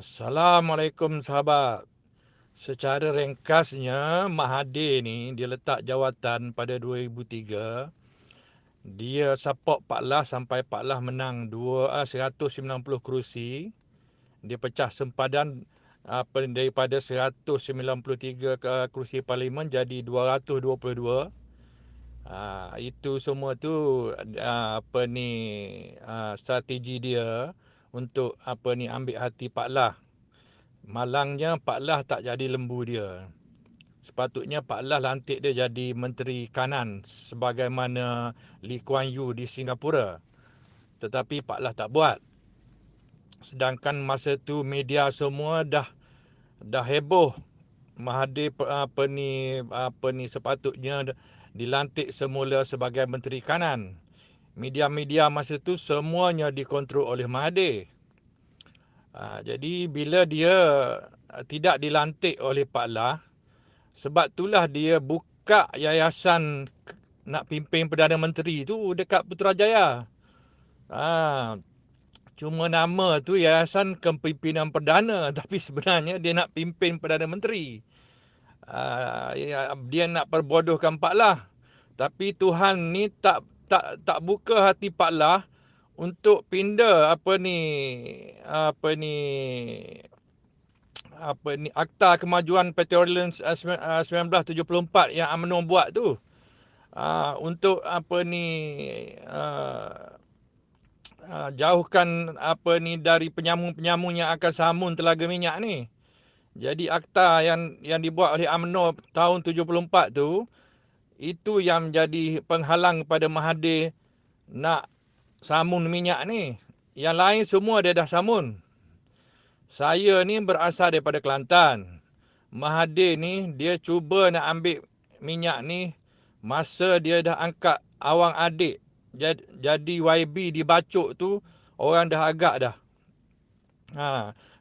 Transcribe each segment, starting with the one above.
Assalamualaikum sahabat. Secara ringkasnya, Mahathir ni dia letak jawatan pada 2003. Dia support Pak Lah sampai Pak Lah menang 190 kerusi. Dia pecah sempadan daripada 193 kerusi parlimen jadi 222. Itu semua tu strategi dia untuk ambil hati Pak Lah. Malangnya Pak Lah tak jadi lembu dia. Sepatutnya Pak Lah lantik dia jadi Menteri Kanan sebagaimana Lee Kuan Yew di Singapura. Tetapi Pak Lah tak buat. Sedangkan masa tu media semua dah heboh. Mahathir sepatutnya dilantik semula sebagai Menteri Kanan. Media-media masa tu semuanya dikontrol oleh Mahathir. Jadi bila dia tidak dilantik oleh Pak Lah, sebab itulah dia buka yayasan nak pimpin Perdana Menteri tu dekat Putrajaya. Cuma nama tu Yayasan Kepimpinan Perdana, tapi sebenarnya dia nak pimpin Perdana Menteri. Dia nak perbodohkan Pak Lah. Tapi Tuhan ni tak buka hati Pak Lah untuk pindah Akta Kemajuan Petroleum 1974 yang UMNO buat tu. Untuk jauhkan dari penyamun-penyamun yang akan samun telaga minyak ni. Jadi akta yang dibuat oleh UMNO tahun 74 tu, itu yang menjadi penghalang kepada Mahathir nak samun minyak ni. Yang lain semua dia dah samun. Saya ni berasal daripada Kelantan. Mahathir ni dia cuba nak ambil minyak ni masa dia dah angkat Awang Adik jadi YB di Bacok tu, orang dah agak dah.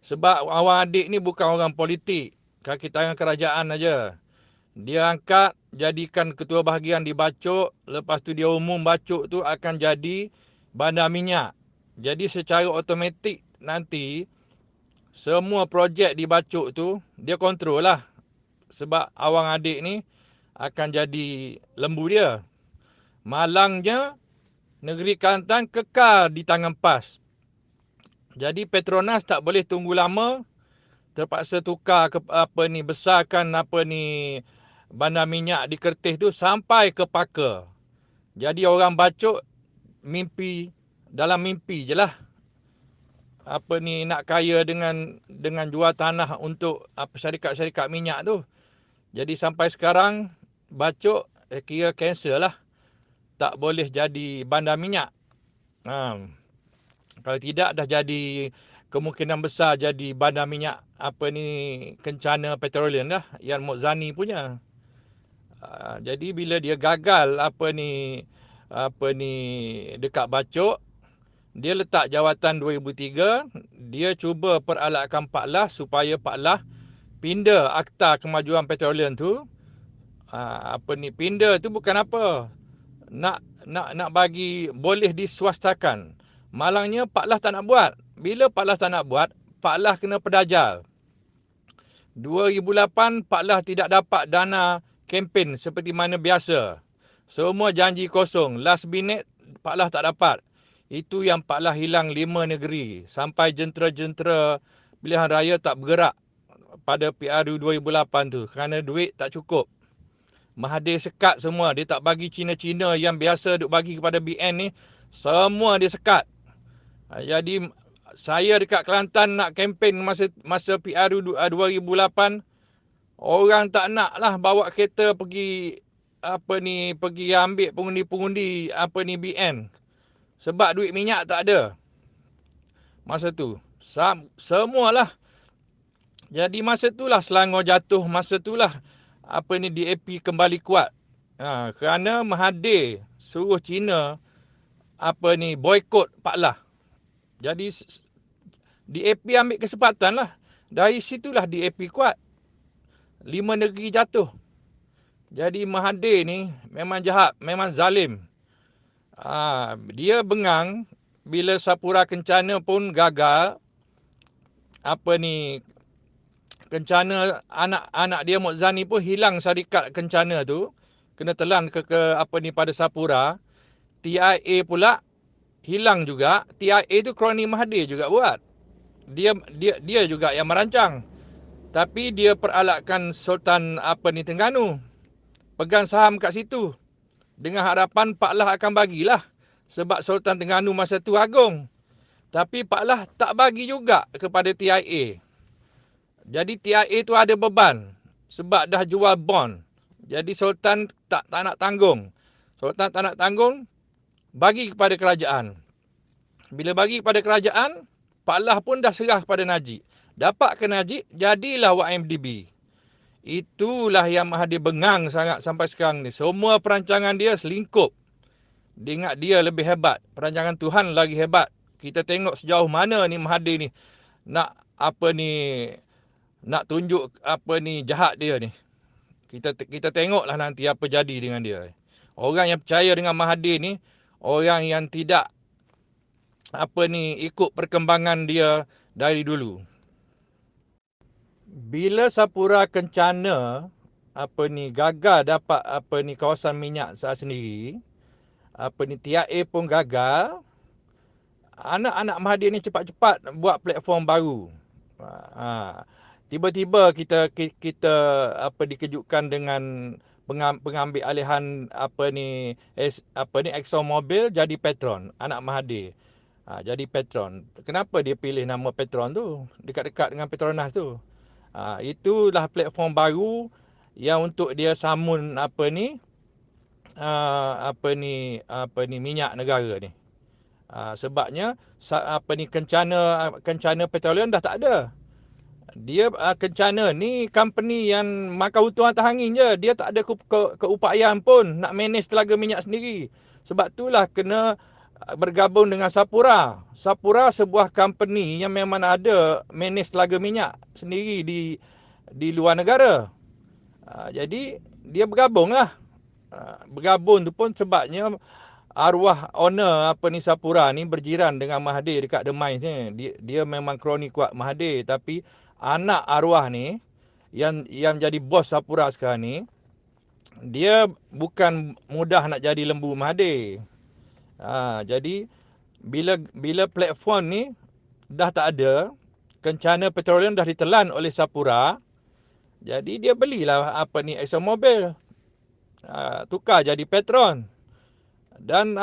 Sebab Awang Adik ni bukan orang politik, kaki tangan kerajaan aja. Dia angkat jadikan ketua bahagian di Bacok, lepas tu dia umum Bacok tu akan jadi bandar minyak. Jadi secara automatik nanti semua projek di Bacok tu dia kontrol lah. Sebab Awang Adik ni akan jadi lembu dia. Malangnya negeri Kelantan kekal di tangan PAS. Jadi Petronas tak boleh tunggu lama, terpaksa tukar besarkan bandar minyak di Kertih tu sampai ke Paka. Jadi orang Bacok dalam mimpi je lah. Nak kaya dengan jual tanah untuk syarikat-syarikat minyak tu. Jadi sampai sekarang Bacok kira cancel lah. Tak boleh jadi bandar minyak. Kalau tidak dah jadi kemungkinan besar jadi bandar minyak Kencana Petroleum dah yang Mokzani punya. Jadi bila dia gagal dekat Bacok, dia letak jawatan 2003, dia cuba peralatkan Pak Lah supaya Pak Lah pindah Akta Kemajuan Petroleum tu. Pindah tu bukan apa. Nak bagi boleh diswastakan. Malangnya Pak Lah tak nak buat. Bila Pak Lah tak nak buat, Pak Lah kena pedajal. 2008 Pak Lah tidak dapat dana kempen seperti mana biasa. Semua janji kosong. Last minute Pak Lah tak dapat. Itu yang Pak Lah hilang 5 negeri. Sampai jentera-jentera pilihan raya tak bergerak pada PRU 2008 tu. Kerana duit tak cukup. Mahathir sekat semua. Dia tak bagi Cina-Cina yang biasa duk bagi kepada BN ni. Semua dia sekat. Jadi saya dekat Kelantan nak kempen masa PRU 2008. Orang tak nak lah bawa kereta pergi ambil pengundi-pengundi BN. Sebab duit minyak tak ada. Masa tu. Semualah. Jadi masa itulah Selangor jatuh. Masa itulah DAP kembali kuat. Kerana Mahathir suruh Cina boykot Pak Lah. Jadi DAP ambil kesempatan lah. Dari situlah DAP kuat. 5 negeri jatuh. Jadi Mahathir ni memang jahat, memang zalim. Dia bengang bila Sapura Kencana pun gagal. kencana anak dia Mokzani pun hilang syarikat kencana tu, kena telan ke pada Sapura. TIA pula hilang juga. TIA tu Kroni Mahathir juga buat. Dia juga yang merancang. Tapi dia peralahkan Sultan Terengganu pegang saham kat situ dengan harapan Pak Lah akan bagilah, sebab Sultan Terengganu masa tu agung. Tapi Pak Lah tak bagi juga kepada TIA. Jadi TIA tu ada beban sebab dah jual bond. Jadi Sultan tak nak tanggung. Sultan tak nak tanggung, bagi kepada kerajaan. Bila bagi kepada kerajaan, Pak Lah pun dah serah kepada Najib. Dapat ke Najib, jadilah YMDB. Itulah yang Mahathir bengang sangat sampai sekarang ni. Semua perancangan dia selingkup. Dia ingat dia lebih hebat. Perancangan Tuhan lagi hebat. Kita tengok sejauh mana ni Mahathir ni nak nak tunjuk jahat dia ni. Kita tengoklah nanti apa jadi dengan dia. Orang yang percaya dengan Mahathir ni, orang yang tidak ikut perkembangan dia dari dulu. Bila Sapura Kencana gagal dapat kawasan minyak sah sendiri, TIA pun gagal, anak-anak Mahathir ni cepat-cepat buat platform baru. Tiba-tiba kita dikejutkan dengan pengambil alihan Exxon Mobil jadi Petron, anak Mahathir. Jadi Petron. Kenapa dia pilih nama Petron tu? Dekat-dekat dengan Petronas tu. Itulah platform baru yang untuk dia samun minyak negara ni. Sebabnya Kencana Petroleum dah tak ada. Dia Kencana ni company yang makan untung atas angin je. Dia tak ada keupayaan pun nak manage telaga minyak sendiri. Sebab itulah kena bergabung dengan Sapura. Sapura sebuah company yang memang ada manage telaga minyak sendiri di luar negara. Jadi dia bergabunglah. Bergabung tu pun sebabnya arwah owner Sapura ni berjiran dengan Mahathir dekat The Mines ni. Dia memang kroni kuat Mahathir, tapi anak arwah ni yang jadi bos Sapura sekarang ni, dia bukan mudah nak jadi lembu Mahathir. Jadi bila platform ni dah tak ada, Kencana Petroleum dah ditelan oleh Sapura, jadi dia belilah Exxon Mobil, tukar jadi Petron. Dan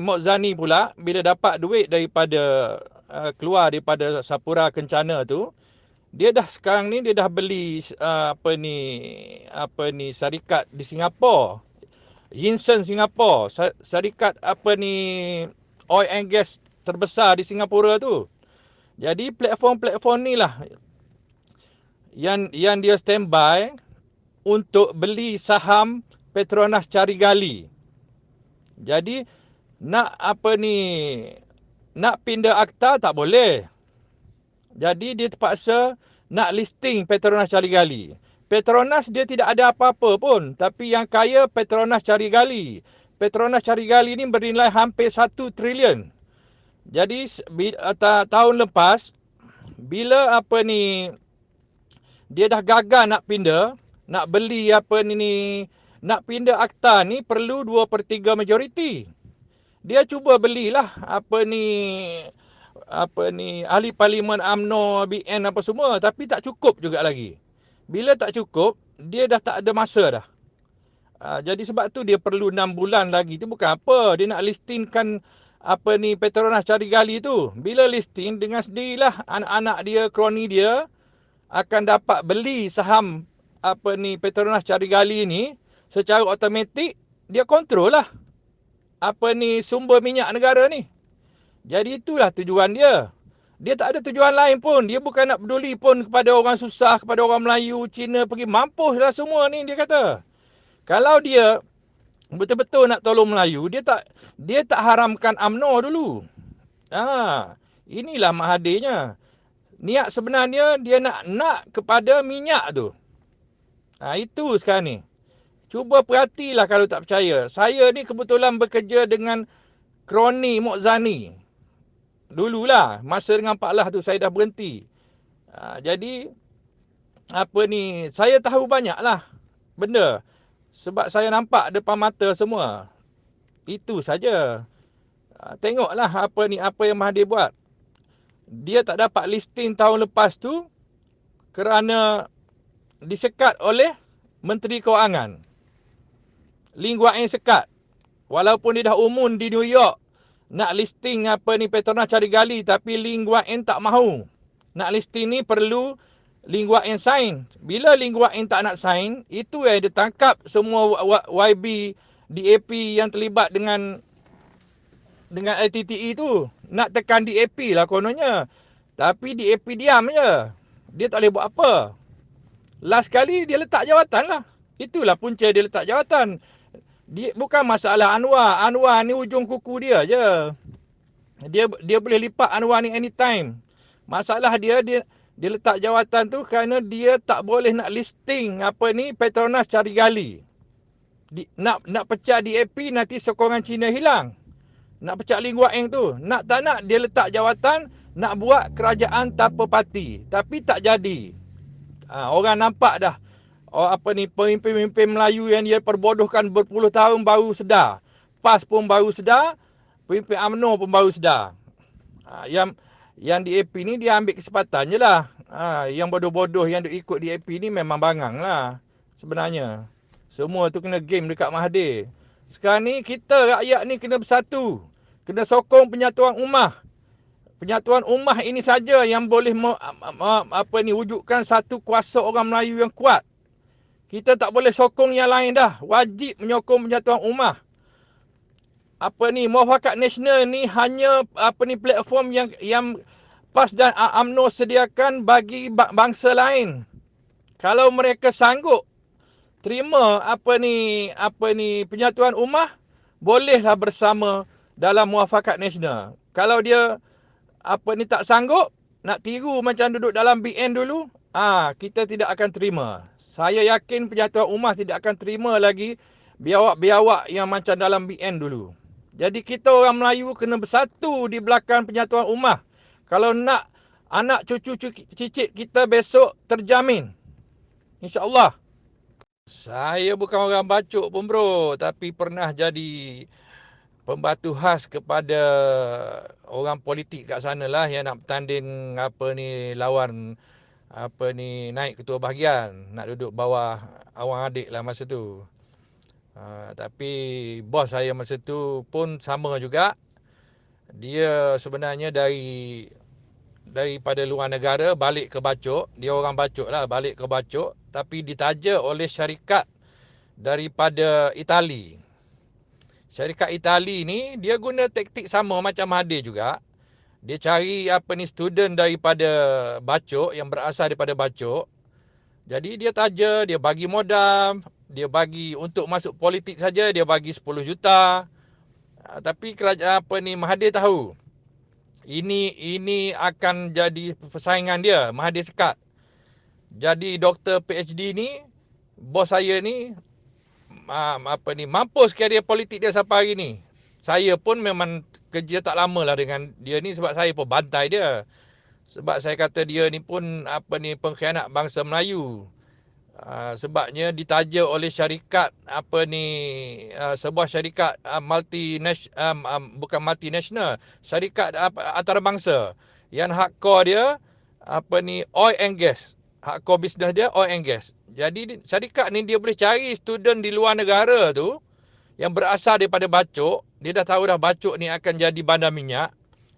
Mokzani pula bila dapat duit daripada keluar daripada Sapura Kencana tu, dia sekarang ni dah beli syarikat di Singapura. Yinson Singapura, syarikat oil and gas terbesar di Singapura tu. Jadi platform ni lah yang dia standby untuk beli saham Petronas Carigali. Jadi nak pindah akta tak boleh. Jadi dia terpaksa nak listing Petronas Carigali. Petronas dia tidak ada apa-apa pun, tapi yang kaya Petronas Carigali. Petronas Carigali ni bernilai hampir 1 trilion. Jadi tahun lepas bila dia dah gagal nak pindah, nak beli nak pindah akta ni perlu 2/3 majoriti. Dia cuba belilah ahli parlimen UMNO, BN semua, tapi tak cukup juga lagi. Bila tak cukup, dia dah tak ada masa dah. Jadi sebab tu dia perlu 6 bulan lagi. Itu bukan apa. Dia nak listingkan Petronas Carigali tu. Bila listing, dengan sendirilah anak-anak dia, kroni dia akan dapat beli saham Petronas Carigali ni secara automatik. Dia kontrol lah sumber minyak negara ni. Jadi itulah tujuan dia. Dia tak ada tujuan lain pun. Dia bukan nak peduli pun kepada orang susah, kepada orang Melayu, Cina, pergi mampuslah semua ni, dia kata. Kalau dia betul-betul nak tolong Melayu, dia tak haramkan UMNO dulu. Inilah Mahathirnya. Niat sebenarnya dia nak kepada minyak tu. Itu sekarang ni. Cuba perhatilah kalau tak percaya. Saya ni kebetulan bekerja dengan kroni Mokzani. Dululah, masa dengan Pak Lah tu saya dah berhenti. Jadi saya tahu banyaklah benda sebab saya nampak depan mata semua. Itu saja. Tengoklah apa yang Mahathir buat. Dia tak dapat listing tahun lepas tu kerana disekat oleh Menteri Kewangan. Lee Kuan Yew sekat. Walaupun dia dah umum di New York nak listing Petronas cari gali, tapi Lee Kuan Yew tak mahu. Nak listing ni perlu Lee Kuan Yew sign. Bila Lee Kuan Yew tak nak sign, itu yang dia tangkap semua YB DAP yang terlibat dengan LTTE tu. Nak tekan DAP lah kononnya. Tapi DAP diam je. Dia tak boleh buat apa. Last kali dia letak jawatan lah. Itulah punca dia letak jawatan. Bukan masalah Anwar. Anwar ni ujung kuku dia je. Dia boleh lipat Anwar ni anytime. Masalah dia letak jawatan tu kerana dia tak boleh nak listing Petronas cari gali. Nak pecah DAP, nanti sokongan Cina hilang. Nak pecah Lee Kuan Yew tu. Nak tak nak dia letak jawatan nak buat kerajaan tanpa parti. Tapi tak jadi. Orang nampak dah. Pemimpin-pemimpin Melayu yang dia perbodohkan berpuluh tahun baru sedar. PAS pun baru sedar. Pemimpin UMNO pun baru sedar. Yang DAP ni dia ambil kesempatan je lah. Yang bodoh-bodoh yang duk ikut DAP ni memang bangang lah. Sebenarnya. Semua tu kena game dekat Mahathir. Sekarang ni kita rakyat ni kena bersatu. Kena sokong penyatuan ummah. Penyatuan ummah ini saja yang boleh wujudkan satu kuasa orang Melayu yang kuat. Kita tak boleh sokong yang lain dah. Wajib menyokong penyatuan ummah. Muafakat Nasional ni hanya platform yang PAS dan UMNO sediakan bagi bangsa lain. Kalau mereka sanggup terima penyatuan ummah, bolehlah bersama dalam Muafakat Nasional. Kalau dia tak sanggup, nak tiru macam duduk dalam BN dulu, kita tidak akan terima. Saya yakin penyatuan ummah tidak akan terima lagi biawak-biawak yang macam dalam BN dulu. Jadi kita orang Melayu kena bersatu di belakang penyatuan ummah. Kalau nak anak cucu cicit kita besok terjamin. InsyaAllah. Saya bukan orang bacuk pun bro, tapi pernah jadi pembatu khas kepada orang politik kat sana lah yang nak bertanding lawan naik ketua bahagian, nak duduk bawah Awang Adik lah masa tu. Tapi bos saya masa tu pun sama juga. Dia sebenarnya daripada luar negara balik ke Bacok. Dia orang Bacok lah, balik ke Bacok. Tapi ditaja oleh syarikat daripada Itali. Syarikat Itali ni dia guna taktik sama macam Mahathir juga. Dia cari student daripada Bacok, yang berasal daripada Bacok. Jadi dia taja, dia bagi modal, dia bagi untuk masuk politik saja dia bagi 10 juta. Tapi kerajaan Mahathir tahu. Ini akan jadi persaingan dia, Mahathir sekat. Jadi doktor PhD ni, bos saya ni mampus karier politik dia sampai hari ni. Saya pun memang kerja tak lama lah dengan dia ni sebab saya pun bantai dia. Sebab saya kata dia ni pun pengkhianat bangsa Melayu. Sebabnya ditaja oleh syarikat sebuah syarikat bukan multinational, syarikat antarabangsa yang hak core dia oil and gas. Hak core bisnes dia oil and gas. Jadi syarikat ni dia boleh cari student di luar negara tu yang berasal daripada Bacok. Dia dah tahu dah Bacok ni akan jadi bandar minyak.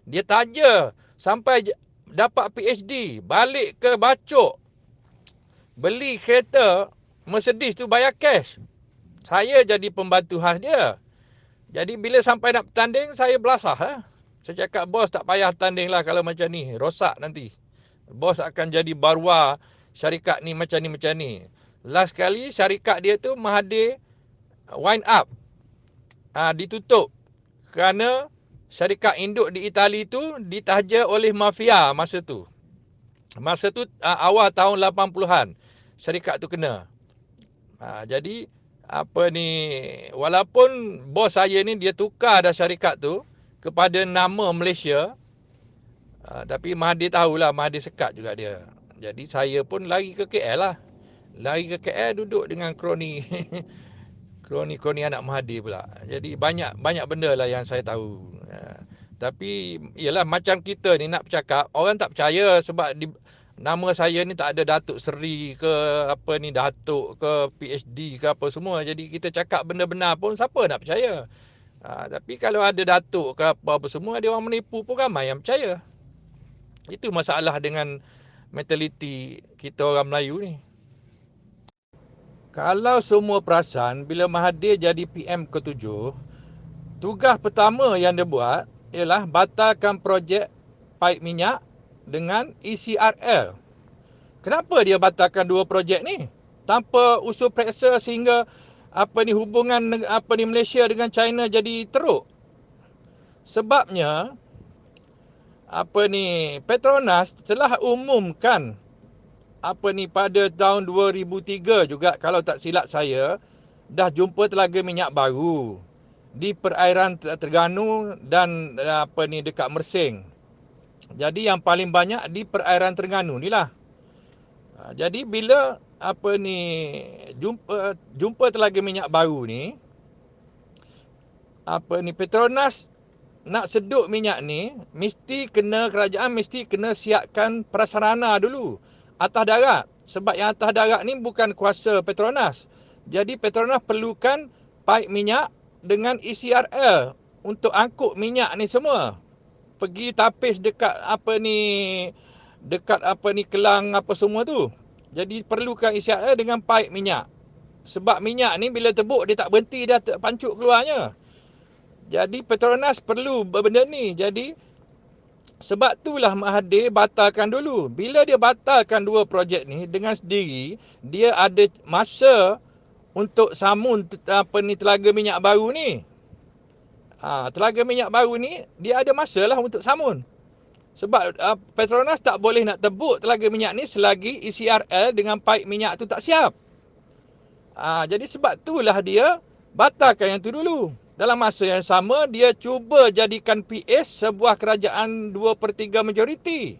Dia taja sampai dapat PhD, balik ke Bacok, beli kereta Mercedes tu bayar cash. Saya jadi pembantu khas dia. Jadi bila sampai nak bertanding, saya belasah lah. Saya cakap, bos tak payah tanding lah kalau macam ni. Rosak nanti. Bos akan jadi barwa syarikat ni macam ni. Last kali syarikat dia tu Mahathir wind up. Ditutup. Kerana syarikat induk di Itali tu ditaja oleh mafia masa tu. Masa tu awal tahun 80-an syarikat tu kena. Jadi walaupun bos saya ni dia tukar dah syarikat tu kepada nama Malaysia, tapi Mahathir tahulah, Mahathir sekat juga dia. Jadi saya pun lari ke KL lah. Lari ke KL duduk dengan kroni kroni anak Mahathir pula. Jadi banyak benda lah yang saya tahu. Tapi ialah macam kita ni nak bercakap, orang tak percaya sebab nama saya ni tak ada Datuk Seri ke apa ni, Datuk ke PhD ke apa semua. Jadi kita cakap benda benar pun siapa nak percaya. Tapi kalau ada datuk ke apa semua, dia orang menipu pun ramai yang percaya. Itu masalah dengan mentaliti kita orang Melayu ni. Kalau semua perasan, bila Mahathir jadi PM ke-7, tugas pertama yang dia buat ialah batalkan projek paip minyak dengan ECRL. Kenapa dia batalkan dua projek ni? Tanpa usul periksa sehingga hubungan Malaysia dengan China jadi teruk. Sebabnya Petronas telah umumkan pada tahun 2003 juga, kalau tak silap saya, dah jumpa telaga minyak baru di perairan Terengganu dan dekat Mersing. Jadi yang paling banyak di perairan Terengganu ni lah. Jadi bila jumpa telaga minyak baru ni, Petronas nak sedut minyak ni, kerajaan mesti kena siapkan prasarana dulu atas darat. Sebab yang atas darat ni bukan kuasa Petronas. Jadi Petronas perlukan paip minyak dengan ECRL untuk angkut minyak ni semua. Pergi tapis dekat kelang apa semua tu. Jadi perlukan ECRL dengan paip minyak. Sebab minyak ni bila tebuk dia tak berhenti, dah pancuk keluarnya. Jadi Petronas perlu benda ni. Jadi sebab itulah Mahathir batalkan dulu. Bila dia batalkan dua projek ni dengan sendiri, dia ada masa untuk samun telaga minyak baru ni. Telaga minyak baru ni dia ada masa lah untuk samun. Sebab Petronas tak boleh nak tebuk telaga minyak ni selagi ECRL dengan paip minyak tu tak siap. Jadi sebab itulah dia batalkan yang tu dulu. Dalam masa yang sama, dia cuba jadikan PS sebuah kerajaan 2/3 majoriti.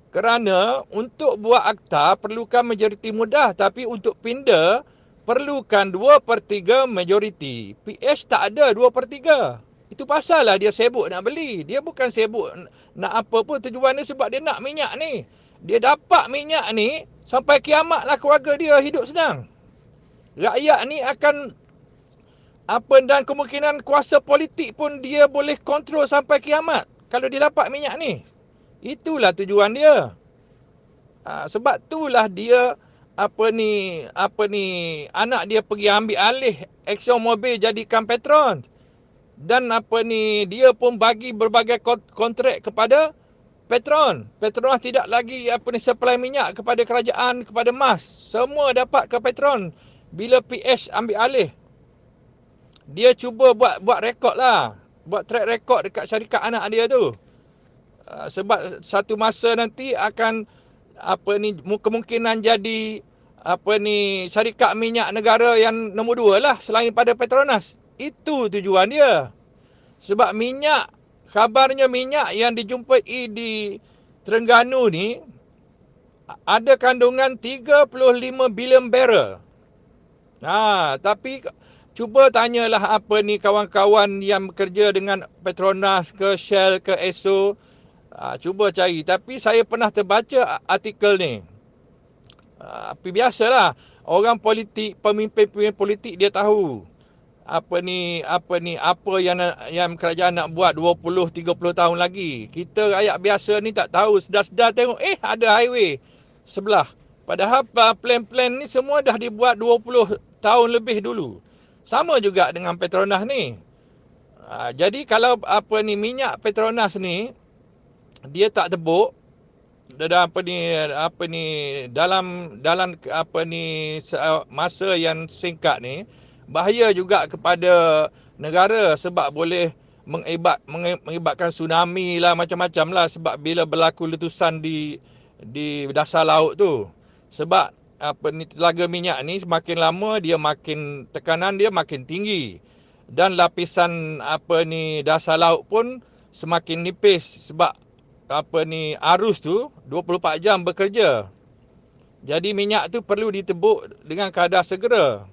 Kerana untuk buat akta perlukan majoriti mudah, tapi untuk pindah perlukan 2/3 majoriti. PS tak ada 2/3. Itu pasal lah dia sibuk nak beli. Dia bukan sibuk nak apa pun, tujuan dia sebab dia nak minyak ni. Dia dapat minyak ni, sampai kiamat lah keluarga dia hidup senang. Rakyat ni akan dan kemungkinan kuasa politik pun dia boleh kontrol sampai kiamat kalau dia dapat minyak ni. Itulah tujuan dia. Sebab itulah dia anak dia pergi ambil alih Exxon Mobil jadikan Petron. Dan dia pun bagi berbagai kontrak kepada Petron. Petronas tidak lagi supply minyak kepada kerajaan, kepada MAS. Semua dapat ke Petron. Bila PS ambil alih, dia cuba buat rekod lah. Buat track rekod dekat syarikat anak dia tu. Sebab satu masa nanti akan kemungkinan jadi syarikat minyak negara yang nombor 2 lah selain pada Petronas. Itu tujuan dia. Sebab kabarnya minyak yang dijumpai di Terengganu ni ada kandungan 35 bilion barrel. Tapi cuba tanyalah kawan-kawan yang bekerja dengan Petronas ke Shell ke Esso. Cuba cari. Tapi saya pernah terbaca artikel ni. Biasalah orang politik, pemimpin politik dia tahu apa yang kerajaan nak buat 20-30 tahun lagi. Kita rakyat biasa ni tak tahu, sedar-sedar tengok ada highway sebelah. Padahal plan-plan ni semua dah dibuat 20 tahun lebih dulu. Sama juga dengan Petronas ni. Jadi kalau minyak Petronas ni dia tak tebuk dalam masa yang singkat ni, bahaya juga kepada negara sebab boleh mengibatkan tsunami lah, macam-macam lah. Sebab bila berlaku letusan di dasar laut tu, sebab telaga minyak ni semakin lama tekanan dia makin tinggi, dan lapisan dasar laut pun semakin nipis sebab arus tu 24 jam bekerja. Jadi minyak tu perlu ditebuk dengan kadar segera.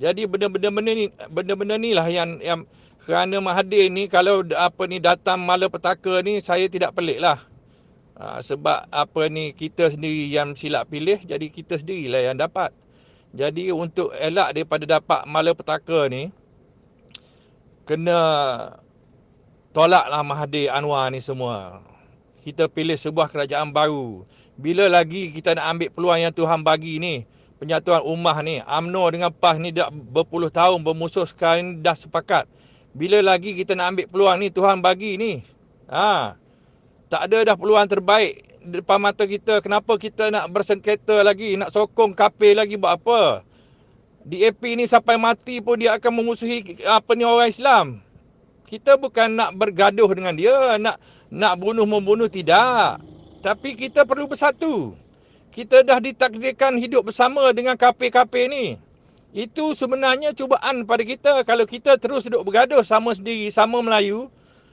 Jadi benda-benda ni lah yang kerana Mahathir ni kalau datang malapetaka ni, saya tidak pelik lah. Sebab kita sendiri yang silap pilih, jadi kita sendirilah yang dapat. Jadi untuk elak daripada dapat malapetaka ni, kena tolaklah Mahathir Anwar ni semua. Kita pilih sebuah kerajaan baru. Bila lagi kita nak ambil peluang yang Tuhan bagi ni, penyatuan ummah ni, UMNO dengan PAS ni dah berpuluh tahun bermusuh, sekarang ni dah sepakat. Bila lagi kita nak ambil peluang ni, Tuhan bagi ni. Tak ada dah peluang terbaik depan mata kita. Kenapa kita nak bersengketa lagi, nak sokong kafir lagi, buat apa? DAP ni sampai mati pun dia akan memusuhi orang Islam. Kita bukan nak bergaduh dengan dia, nak bunuh-membunuh, tidak. Tapi kita perlu bersatu. Kita dah ditakdirkan hidup bersama dengan kafir-kafir ni. Itu sebenarnya cubaan pada kita. Kalau kita terus duduk bergaduh sama sendiri, sama Melayu,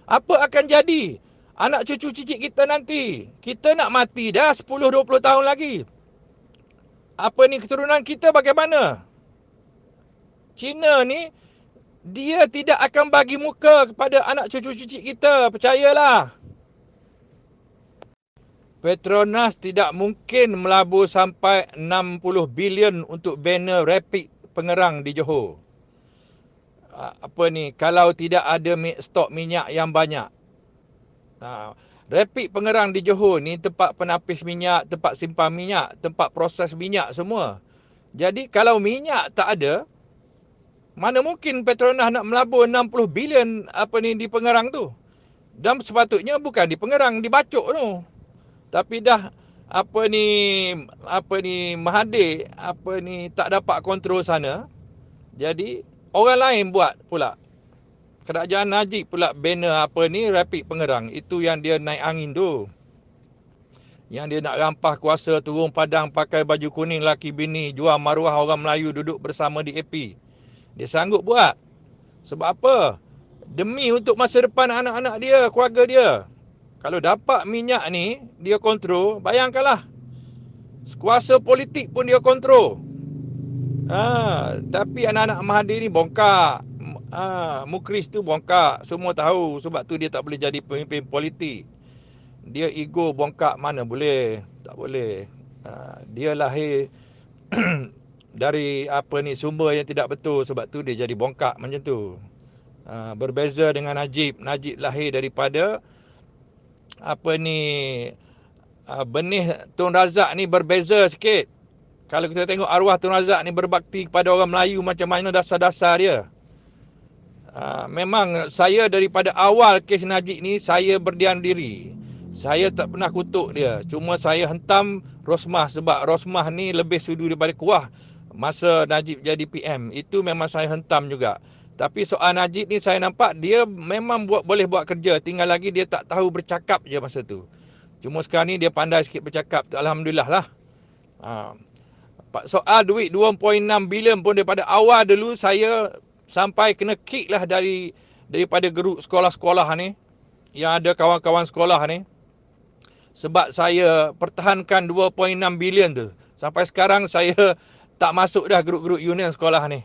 apa akan jadi? Anak cucu cicit kita nanti, kita nak mati dah 10-20 tahun lagi. Keturunan kita bagaimana? Cina ni, dia tidak akan bagi muka kepada anak cucu cicit kita, percayalah. Petronas tidak mungkin melabur sampai 60 bilion untuk banner rapid pengerang di Johor. Kalau tidak ada stok minyak yang banyak. Rapid pengerang di Johor ni tempat penapis minyak, tempat simpan minyak, tempat proses minyak semua. Jadi kalau minyak tak ada, mana mungkin Petronas nak melabur 60 bilion di pengerang tu. Dan sepatutnya bukan di pengerang, di Bacok tu. Tapi dah Mahathir tak dapat kontrol sana. Jadi orang lain buat pula. Kerajaan Najib pula banner rapid pengerang. Itu yang dia naik angin tu. Yang dia nak rampas kuasa, turun padang, pakai baju kuning, laki bini, jual maruah orang Melayu duduk bersama di AP. Dia sanggup buat. Sebab apa? Demi untuk masa depan anak-anak dia, keluarga dia. Kalau dapat minyak ni, dia kontrol, bayangkanlah. Kuasa politik pun dia kontrol. Tapi anak-anak Mahathir ni bongkak. Mukris tu bongkak. Semua tahu. Sebab tu dia tak boleh jadi pemimpin politik. Dia ego bongkak, mana boleh. Tak boleh. Dia lahir dari sumber yang tidak betul. Sebab tu dia jadi bongkak macam tu. Berbeza dengan Najib. Najib lahir daripada benih Tun Razak ni berbeza sikit. Kalau kita tengok arwah Tun Razak ni berbakti kepada orang Melayu, macam mana dasar-dasar dia. Memang saya daripada awal kes Najib ni, saya berdiam diri. Saya tak pernah kutuk dia. Cuma saya hentam Rosmah, sebab Rosmah ni lebih sudu daripada kuah masa Najib jadi PM. Itu memang saya hentam juga. Tapi soal Najib ni saya nampak dia memang boleh buat kerja. Tinggal lagi dia tak tahu bercakap je masa tu. Cuma sekarang ni dia pandai sikit bercakap. Alhamdulillah lah. Soal duit 2.6 bilion pun daripada awal dulu saya sampai kena kick lah daripada grup sekolah-sekolah ni. Yang ada kawan-kawan sekolah ni. Sebab saya pertahankan 2.6 bilion tu. Sampai sekarang saya tak masuk dah grup-grup union sekolah ni.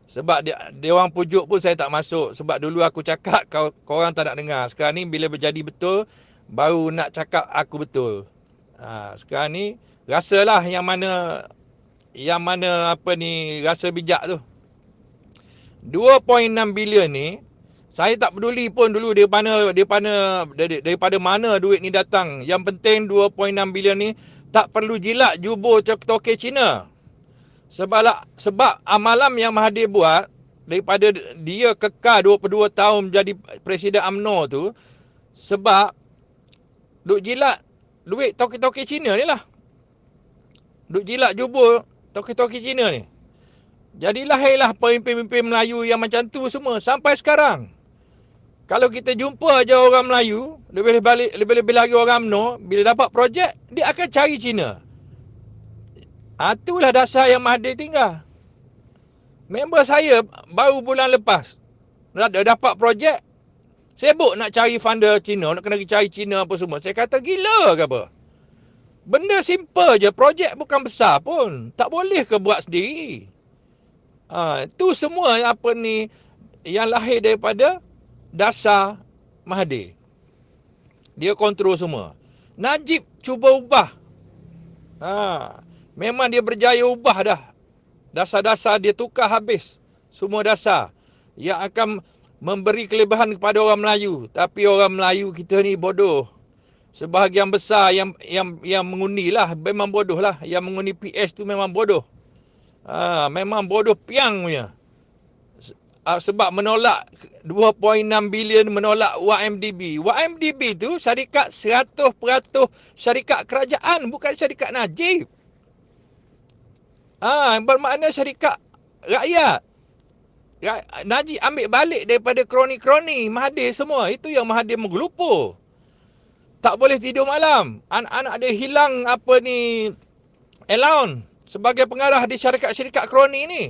Sebab dia orang pujuk pun saya tak masuk. Sebab dulu aku cakap korang tak nak dengar. Sekarang ni bila berjadi betul, baru nak cakap aku betul. Sekarang ni rasalah yang mana rasa bijak tu. 2.6 bilion ni saya tak peduli pun dulu daripada mana duit ni datang. Yang penting 2.6 bilion ni tak perlu jilat jubur toke Cina. Sebab amalan yang Mahathir buat daripada dia kekal 22 tahun menjadi Presiden UMNO tu, sebab duk jilat duit toke-toke Cina ni lah. Duk jilat jubur toke-toke Cina ni. Jadi lahirlah pemimpin-pemimpin Melayu yang macam tu semua sampai sekarang. Kalau kita jumpa aja orang Melayu, lebih-lebih lagi orang UMNO, bila dapat projek dia akan cari Cina. Itulah dasar yang Mahathir tinggal. Member saya baru bulan lepas dapat projek, Sibuk nak cari funder Cina, nak kena cari Cina apa semua. Saya kata gila ke apa? Benda simple je, projek bukan besar pun. Tak boleh ke buat sendiri? Itu semua apa ni yang lahir daripada dasar Mahathir. Dia kontrol semua. Najib cuba ubah. Memang dia berjaya ubah dah. Dasar-dasar dia tukar habis. Semua dasar yang akan memberi kelebihan kepada orang Melayu. Tapi orang Melayu kita ni bodoh. Sebahagian besar yang mengundi lah, memang bodoh lah. Yang mengundi PS tu memang bodoh. Memang bodoh piang punya. Sebab menolak 2.6 bilion menolak YMDB. YMDB tu syarikat 100% syarikat kerajaan, bukan syarikat Najib. Bermakna syarikat rakyat. Najib ambil balik daripada kroni-kroni Mahathir semua. Itu yang Mahathir menggelupur. Tak boleh tidur malam. Anak-anak dia hilang apa ni allowance sebagai pengarah di syarikat-syarikat kroni ni.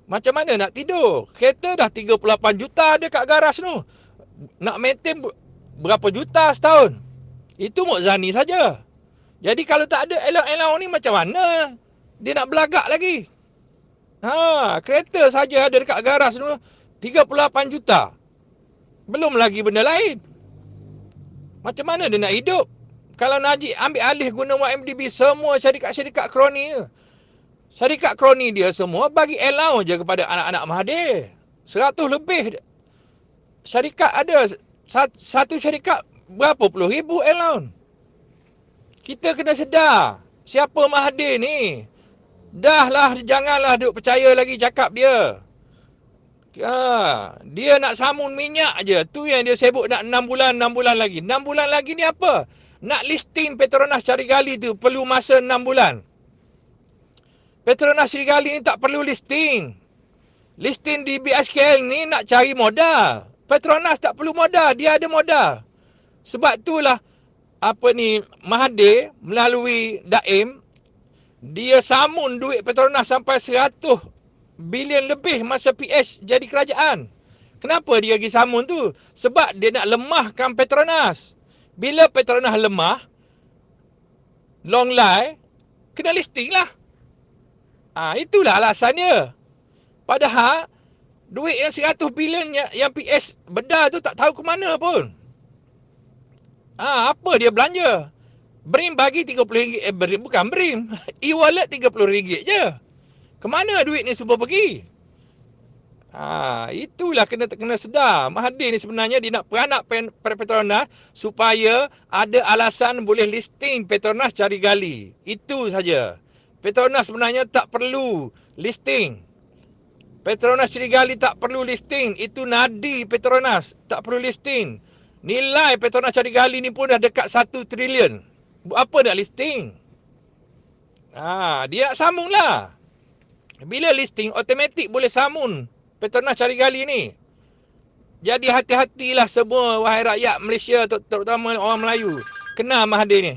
Macam mana nak tidur? Kereta dah 38 juta ada kat garaj tu. Nak maintain berapa juta setahun? Itu Mokzani saja. Jadi kalau tak ada allowance ni macam mana dia nak belagak lagi? Kereta saja ada dekat garaj tu 38 juta. Belum lagi benda lain. Macam mana dia nak hidup? Kalau Najib ambil alih guna YMDB semua syarikat-syarikat kroni tu. Syarikat kroni dia semua bagi allowance je kepada anak-anak Mahathir. 100 lebih syarikat ada. Satu syarikat berapa puluh ribu allowance. Kita kena sedar siapa Mahathir ni. Janganlah duk percaya lagi cakap dia. Dia nak samun minyak je. Tu yang dia sibuk nak 6 bulan lagi. 6 bulan lagi ni apa? Nak listing Petronas Carigali tu perlu masa 6 bulan. Petronas Carigali ni tak perlu listing. Listing di BSKL ni nak cari modal. Petronas tak perlu modal, dia ada modal. Sebab itulah Mahathir melalui Daim dia samun duit Petronas sampai 100 bilion lebih masa PS jadi kerajaan. Kenapa dia pergi samun tu? Sebab dia nak lemahkan Petronas. Bila Petronas lemah, long life, kena listing lah. Itulah alasannya. Padahal duit yang 100 bilion yang PS bedah tu tak tahu ke mana pun. Apa dia belanja? BRIM bagi RM30. Bukan BRIM. E-wallet RM30 je. Kemana duit ni semua pergi? Itulah kena sedar. Mahathir ni sebenarnya dia nak peranak Petronas supaya ada alasan boleh listing Petronas Carigali. Itu saja. Petronas sebenarnya tak perlu listing. Petronas Carigali tak perlu listing. Itu nadi Petronas. Tak perlu listing. Nilai Petronas Carigali ni pun dah dekat 1 trilion. Buat apa nak listing? Dia nak samun lah. Bila listing, automatik boleh samun Petronas Carigali ni. Jadi hati-hatilah semua wahai rakyat Malaysia, terutama orang Melayu. Kena Mahathir ni.